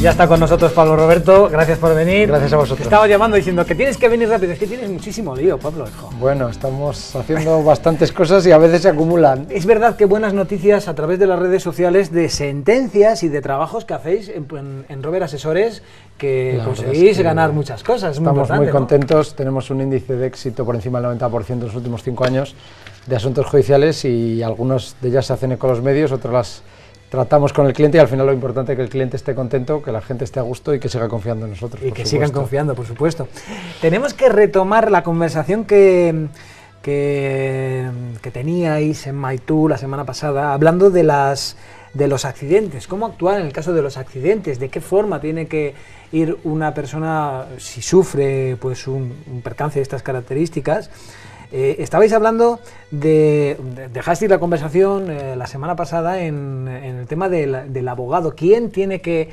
Ya está con nosotros Pablo Roberto, gracias por venir. Gracias a vosotros. Estaba llamando diciendo que tienes que venir rápido, es que tienes muchísimo lío, Pablo, hijo. Bueno, estamos haciendo bastantes cosas y a veces se acumulan. Es verdad que buenas noticias a través de las redes sociales de sentencias y de trabajos que hacéis en Rober Asesores, que conseguís ganar muchas cosas. Estamos muy contentos, ¿no? Tenemos un índice de éxito por encima del 90% en los últimos 5 años de asuntos judiciales y algunos de ellas se hacen con los medios, otros las tratamos con el cliente y al final lo importante es que el cliente esté contento, que la gente esté a gusto y que siga confiando en nosotros. Y que sigan confiando, por supuesto. Tenemos que retomar la conversación que teníais en MyToo la semana pasada, hablando de los accidentes, cómo actuar en el caso de los accidentes, de qué forma tiene que ir una persona si sufre pues un percance de estas características. Estabais hablando dejasteis la conversación la semana pasada en el tema del abogado. ¿Quién tiene que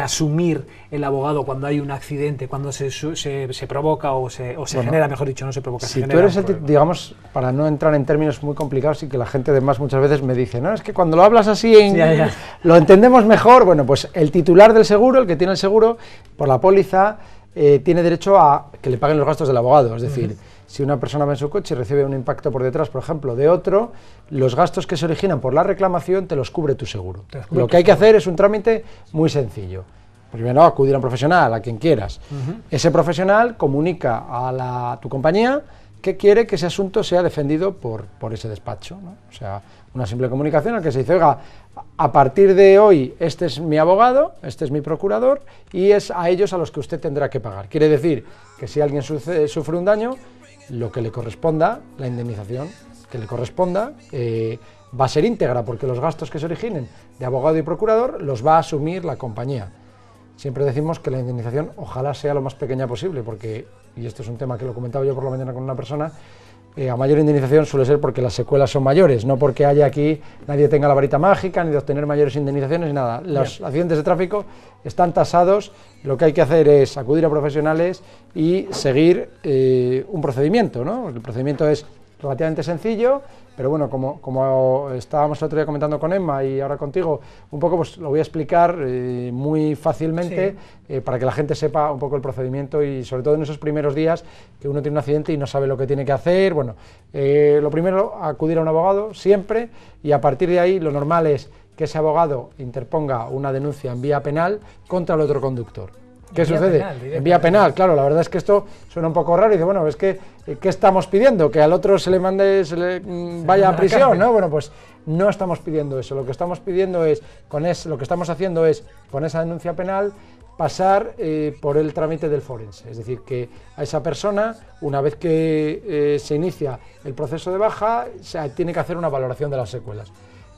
asumir el abogado cuando hay un accidente, cuando se provoca o se genera, mejor dicho, no se provoca? Si tú eres digamos, para no entrar en términos muy complicados y que la gente además muchas veces me dice, no, es que cuando lo hablas así lo entendemos mejor. Bueno, pues el titular del seguro, el que tiene el seguro, por la póliza, tiene derecho a que le paguen los gastos del abogado, es decir, si una persona va en su coche y recibe un impacto por detrás, por ejemplo, de otro, los gastos que se originan por la reclamación te los cubre tu seguro. Lo que hay que hacer es un trámite muy sencillo. Primero, acudir a un profesional, a quien quieras. Ese profesional comunica a tu compañía que quiere que ese asunto sea defendido por ese despacho, ¿no? O sea, una simple comunicación en la que se dice, oiga, a partir de hoy este es mi abogado, este es mi procurador y es a ellos a los que usted tendrá que pagar. Quiere decir que si alguien sufre un daño, lo que le corresponda, la indemnización que le corresponda, va a ser íntegra, porque los gastos que se originen de abogado y procurador los va a asumir la compañía. Siempre decimos que la indemnización ojalá sea lo más pequeña posible, porque, y esto es un tema que lo comentaba yo por la mañana con una persona, a mayor indemnización suele ser porque las secuelas son mayores, no porque haya aquí nadie tenga la varita mágica, ni de obtener mayores indemnizaciones, ni nada. Los accidentes de tráfico están tasados, lo que hay que hacer es acudir a profesionales y seguir un procedimiento, ¿no? El procedimiento es relativamente sencillo, pero bueno, como estábamos el otro día comentando con Emma y ahora contigo, un poco pues lo voy a explicar muy fácilmente para que la gente sepa un poco el procedimiento y sobre todo en esos primeros días que uno tiene un accidente y no sabe lo que tiene que hacer. Bueno, lo primero, acudir a un abogado siempre y a partir de ahí lo normal es que ese abogado interponga una denuncia en vía penal contra el otro conductor. ¿Qué sucede? En vía penal, claro, la verdad es que esto suena un poco raro y dice, bueno, es que, ¿qué estamos pidiendo? ¿Que al otro se le vaya a prisión? ¿No? Bueno, pues no estamos pidiendo eso, lo que estamos pidiendo es, lo que estamos haciendo es, con esa denuncia penal, pasar por el trámite del forense, es decir, que a esa persona, una vez que se inicia el proceso de baja, se tiene que hacer una valoración de las secuelas.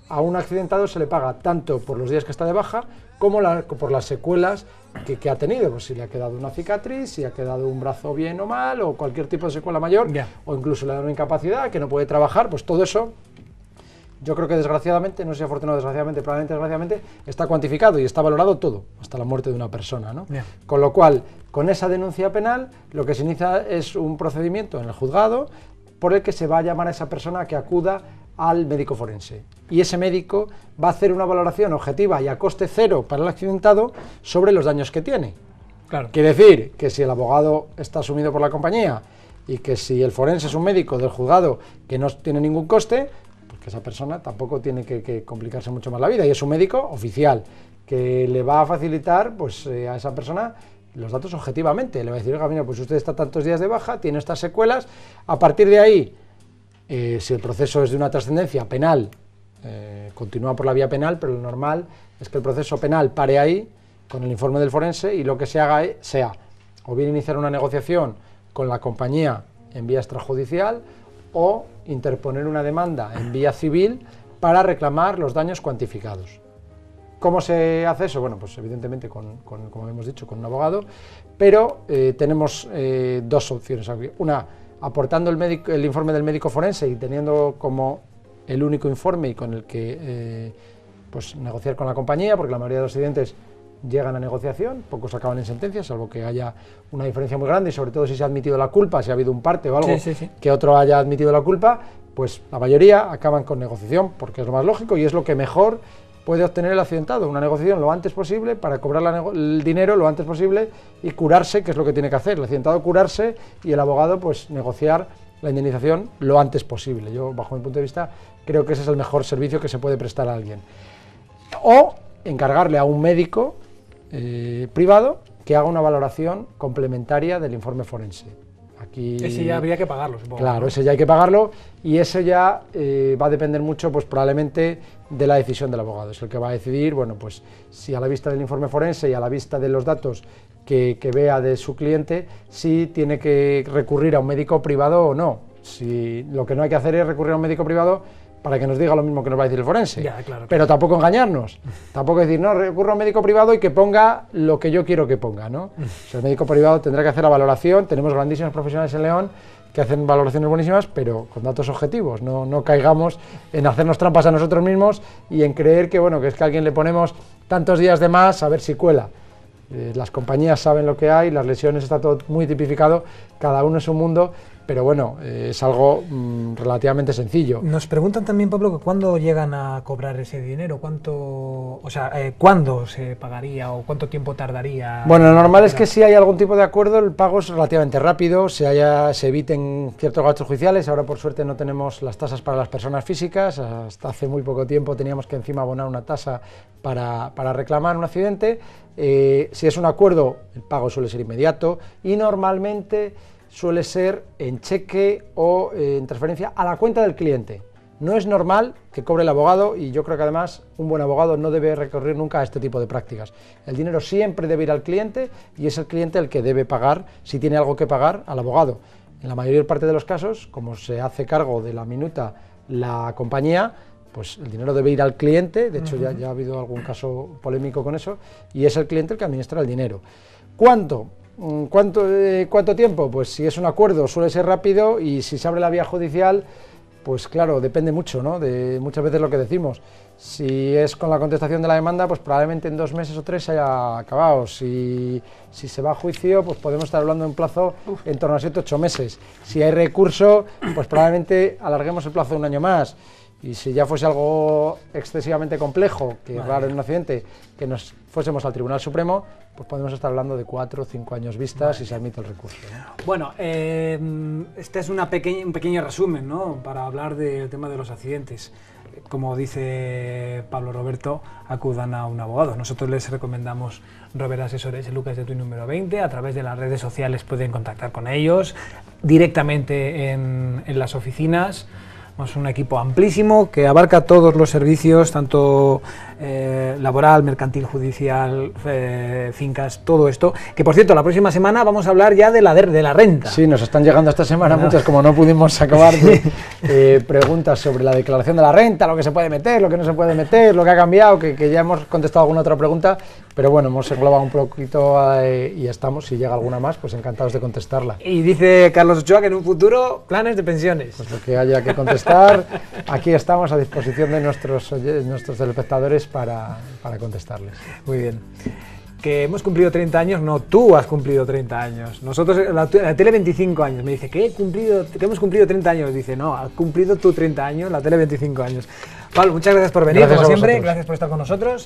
A un accidentado se le paga tanto por los días que está de baja como por las secuelas que ha tenido, pues si le ha quedado una cicatriz, si ha quedado un brazo bien o mal, o cualquier tipo de secuela mayor, o incluso le da una incapacidad, que no puede trabajar, pues todo eso, yo creo que desgraciadamente, no sé si afortunado desgraciadamente, probablemente desgraciadamente, está cuantificado y está valorado todo, hasta la muerte de una persona, ¿no? Con lo cual, con esa denuncia penal, lo que se inicia es un procedimiento en el juzgado por el que se va a llamar a esa persona que acuda al médico forense. Y ese médico va a hacer una valoración objetiva y a coste cero para el accidentado sobre los daños que tiene. Claro. Quiere decir que si el abogado está asumido por la compañía y que si el forense es un médico del juzgado que no tiene ningún coste, pues que esa persona tampoco tiene que complicarse mucho más la vida y es un médico oficial que le va a facilitar pues, a esa persona los datos objetivamente. Le va a decir, oiga, mira, pues usted está tantos días de baja, tiene estas secuelas, a partir de ahí, si el proceso es de una trascendencia penal, continúa por la vía penal, pero lo normal es que el proceso penal pare ahí con el informe del forense y lo que se haga sea o bien iniciar una negociación con la compañía en vía extrajudicial o interponer una demanda en vía civil para reclamar los daños cuantificados. ¿Cómo se hace eso? Bueno, pues evidentemente como hemos dicho, con un abogado, pero tenemos dos opciones. Una, aportando el informe del médico forense y teniendo como el único informe y con el que pues negociar con la compañía, porque la mayoría de los accidentes llegan a negociación, pocos acaban en sentencia, salvo que haya una diferencia muy grande y sobre todo si se ha admitido la culpa, si ha habido un parte o algo que otro haya admitido la culpa, pues la mayoría acaban con negociación, porque es lo más lógico y es lo que mejor puede obtener el accidentado, una negociación lo antes posible para cobrar el dinero lo antes posible y curarse, que es lo que tiene que hacer, el accidentado curarse y el abogado pues negociar la indemnización lo antes posible. Yo, bajo mi punto de vista, creo que ese es el mejor servicio que se puede prestar a alguien. O encargarle a un médico privado que haga una valoración complementaria del informe forense. Aquí, ese ya habría que pagarlo, supongo. Claro, ese ya hay que pagarlo y ese ya va a depender mucho, pues probablemente, de la decisión del abogado. Es el que va a decidir, bueno, pues si a la vista del informe forense y a la vista de los datos que vea de su cliente, si tiene que recurrir a un médico privado o no. Si lo que no hay que hacer es recurrir a un médico privado para que nos diga lo mismo que nos va a decir el forense. Ya, claro. Pero tampoco engañarnos. Tampoco decir, no, recurro a un médico privado y que ponga lo que yo quiero que ponga, ¿no? O sea, el médico privado tendrá que hacer la valoración. Tenemos grandísimos profesionales en León que hacen valoraciones buenísimas, pero con datos objetivos. No caigamos en hacernos trampas a nosotros mismos y en creer que, bueno, que es que a alguien le ponemos tantos días de más a ver si cuela. Las compañías saben lo que hay, las lesiones está todo muy tipificado, cada uno es un mundo, pero bueno, es algo relativamente sencillo. Nos preguntan también, Pablo, que cuándo llegan a cobrar ese dinero, cuándo se pagaría o cuánto tiempo tardaría. Bueno, lo normal es que si hay algún tipo de acuerdo, el pago es relativamente rápido, se eviten ciertos gastos judiciales. Ahora, por suerte, no tenemos las tasas para las personas físicas. Hasta hace muy poco tiempo teníamos que encima abonar una tasa para reclamar un accidente. Si es un acuerdo, el pago suele ser inmediato y normalmente suele ser en cheque o en transferencia a la cuenta del cliente. No es normal que cobre el abogado y yo creo que además un buen abogado no debe recurrir nunca a este tipo de prácticas. El dinero siempre debe ir al cliente y es el cliente el que debe pagar, si tiene algo que pagar, al abogado. En la mayor parte de los casos, como se hace cargo de la minuta la compañía, pues el dinero debe ir al cliente. De hecho ya ha habido algún caso polémico con eso, y es el cliente el que administra el dinero. ¿Cuánto tiempo? Pues si es un acuerdo suele ser rápido, y si se abre la vía judicial, pues claro, depende mucho, ¿no? De muchas veces lo que decimos. Si es con la contestación de la demanda, pues probablemente en 2 meses o 3 se haya acabado. Si se va a juicio, pues podemos estar hablando de un plazo en torno a 7 o 8 meses. Si hay recurso, pues probablemente alarguemos el plazo de 1 año más. Y si ya fuese algo excesivamente complejo, que es raro en un accidente, que nos fuésemos al Tribunal Supremo, pues podemos estar hablando de 4 o 5 años vistas si se admite el recurso, ¿no? Bueno, este es un pequeño resumen, ¿no?, para hablar del tema de los accidentes. Como dice Pablo Roberto, acudan a un abogado. Nosotros les recomendamos Robert Asesores en Lucas de Tuy número 20. A través de las redes sociales pueden contactar con ellos, directamente en las oficinas. Es un equipo amplísimo que abarca todos los servicios, tanto laboral, mercantil, judicial, fincas, todo esto. Que, por cierto, la próxima semana vamos a hablar ya de la renta. Sí, nos están llegando esta semana muchas, como no pudimos acabar de preguntas sobre la declaración de la renta, lo que se puede meter, lo que no se puede meter, lo que ha cambiado, que ya hemos contestado alguna otra pregunta, pero bueno, hemos englobado un poquito y estamos, si llega alguna más, pues encantados de contestarla. Y dice Carlos Ochoa que en un futuro, planes de pensiones. Pues lo que haya que contestar, aquí estamos a disposición de nuestros telespectadores para contestarles. Muy bien. Que hemos cumplido 30 años, no, tú has cumplido 30 años. Nosotros, la tele 25 años. Me dice, que hemos cumplido 30 años. Dice, no, has cumplido tú 30 años, la tele 25 años. Pablo, muchas gracias por venir, como siempre. Gracias por estar con nosotros.